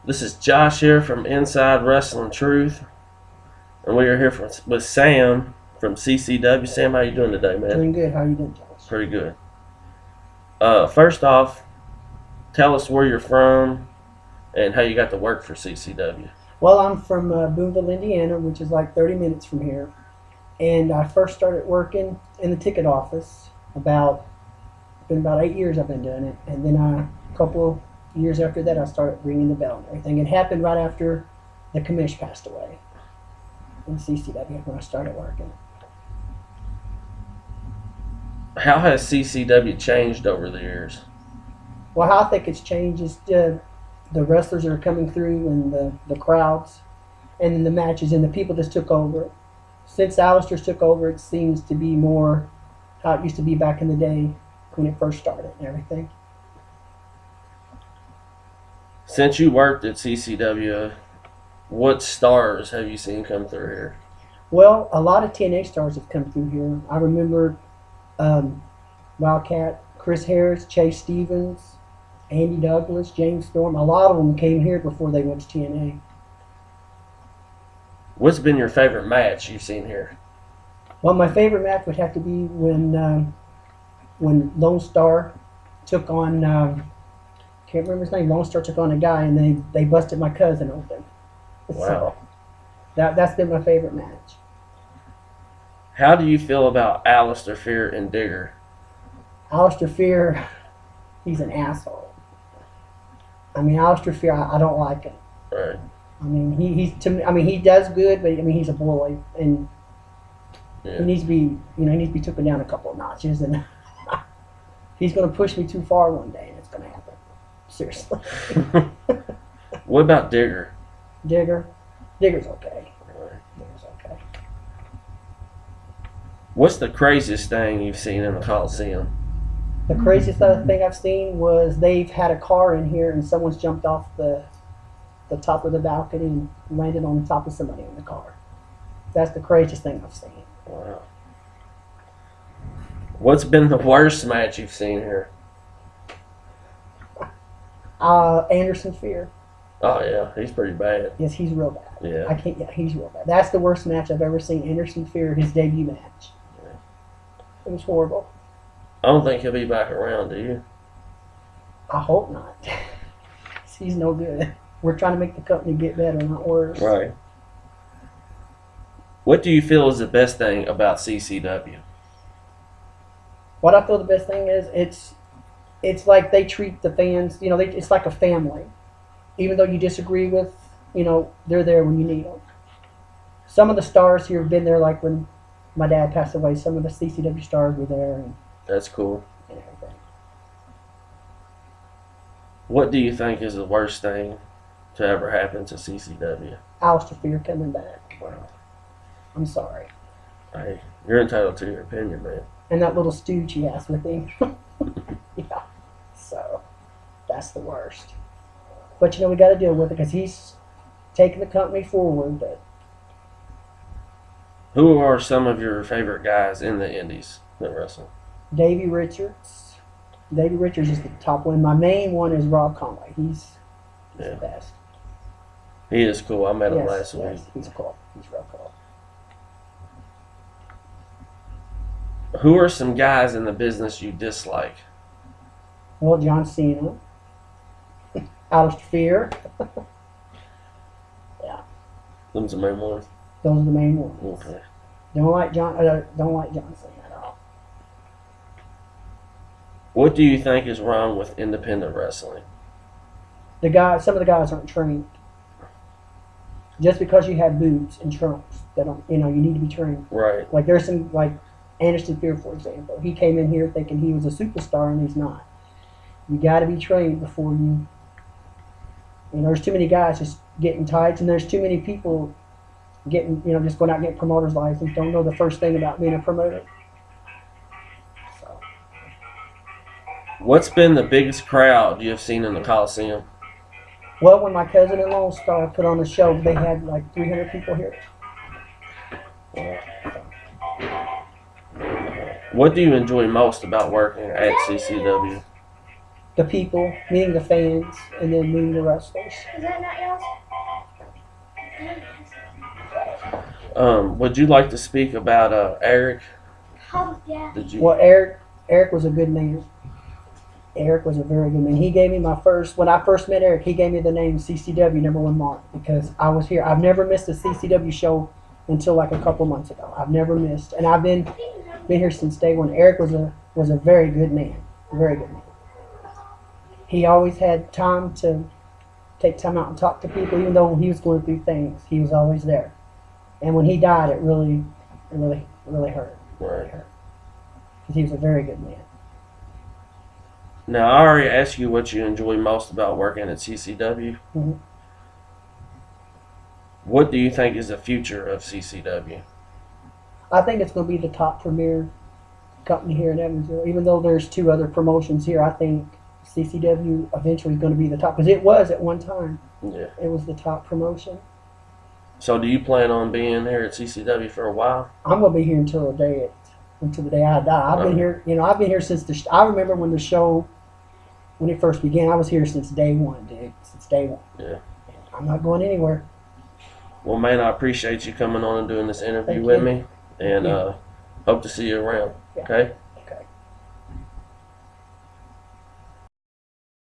This is Josh here from Inside Wrestling Truth, and we are here with Sam from CCW. Sam, how you doing today, man? Doing good. How are you doing, Josh? Pretty good. First off, tell us where you're from and how you got to work for CCW. Well, I'm from Boonville, Indiana, which is like 30 minutes from here. And I first started working in the ticket office been about 8 years I've been doing it. And then a couple years after that, I started ringing the bell and everything. It happened right after the commish passed away in CCW when I started working. How has CCW changed over the years? Well, how I think it's changed is the wrestlers that are coming through and the crowds and then the matches and the people that took over. Since Alistair's took over, it seems to be more how it used to be back in the day when it first started and everything. Since you worked at CCW, what stars have you seen come through here? Well, a lot of TNA stars have come through here. I remember Wildcat, Chris Harris, Chase Stevens, Andy Douglas, James Storm. A lot of them came here before they went to TNA. What's been your favorite match you've seen here? Well, my favorite match would have to be when Lone Star took on, can't remember his name, Lone Star took on a guy and they busted my cousin open. Wow. So that's been my favorite match. How do you feel about Alistair Fear and Digger? Alistair Fear, he's an asshole. I mean, Alistair Fear, I don't like him. Right. I mean, he does good, but I mean, he's a bully, and Yeah. he needs to be taken down a couple of notches, and he's going to push me too far one day, and it's going to happen. Seriously. What about Digger? Digger's okay. Right. Digger's okay. What's the craziest thing you've seen in the Coliseum? The craziest other thing I've seen was they've had a car in here, and someone's jumped off the top of the balcony and landed on top of somebody in the car. That's the craziest thing I've seen. Wow. What's been the worst match you've seen here? Anderson Fear. Oh, yeah, he's pretty bad. Yes, he's real bad. Yeah. Yeah, he's real bad. That's the worst match I've ever seen. Anderson Fear, his debut match. Yeah. It was horrible. I don't think he'll be back around, do you? I hope not. He's no good. We're trying to make the company get better, not worse. Right. What do you feel is the best thing about CCW? What I feel the best thing is it's like they treat the fans, it's like a family. Even though you disagree with, they're there when you need them. Some of the stars here have been there, like when my dad passed away, some of the CCW stars were there and That's cool. everything. What do you think is the worst thing to ever happen to CCW? Alistair Fear coming back. Wow. I'm sorry. Hey, you're entitled to your opinion, man. And that little stooge he has with him. Yeah. So, that's the worst. But we got to deal with it because he's taking the company forward. But Who are some of your favorite guys in the indies that wrestle? Davey Richards. Davey Richards is the top one. My main one is Rob Conway. He's the best. He is cool. I met him Yes, last week. he's cool. He's real cool. Who are some guys in the business you dislike? Well, John Cena. Alistair Fear. Yeah, Them's the main ones. those are the main ones. Okay. Don't like John Cena at all. What do you think is wrong with independent wrestling? Some of the guys aren't trained. Just because you have boots and trunks, that don't, you need to be trained. Right. Like there's some, like Anderson Fear, for example. He came in here thinking he was a superstar, and he's not. You got to be trained before you. There's too many guys just getting tights, and there's too many people getting, just going out and getting promoters' license. Don't know the first thing about being a promoter. So, What's been the biggest crowd you have seen in the Coliseum? well, when my cousin and Lone Star put on the show, they had like 300 people here. What do you enjoy most about working at CCW? the people, meeting the fans, and then meeting the wrestlers. Is that not yours? Would you like to speak about Eric? Oh, yeah. Did you? Well, Eric was a good man. Eric was a very good man. He gave me when I first met Eric, he gave me the name CCW #1 Mark because I was here. I've never missed a CCW show until like a couple months ago. I've never missed, and I've been here since day one. Eric was a very good man, very good man. He always had time to take time out and talk to people, even though he was going through things. He was always there. And when he died, it really hurt. Right. Because he was a very good man. Now, I already asked you what you enjoy most about working at CCW. Mhm. What do you think is the future of CCW? I think it's going to be the top premier company here in Evansville. Even though there's 2 other promotions here, I think CCW eventually is going to be the top. Because it was at one time. Yeah. It was the top promotion. So, do you plan on being here at CCW for a while? I'm going to be here until the day I die. I've been here. I've been here since I remember when the show, when it first began. I was here since day one, dude. Since day one. Yeah. I'm not going anywhere. Well, man, I appreciate you coming on and doing this interview Thank with you. me, and hope to see you around. Yeah. Okay.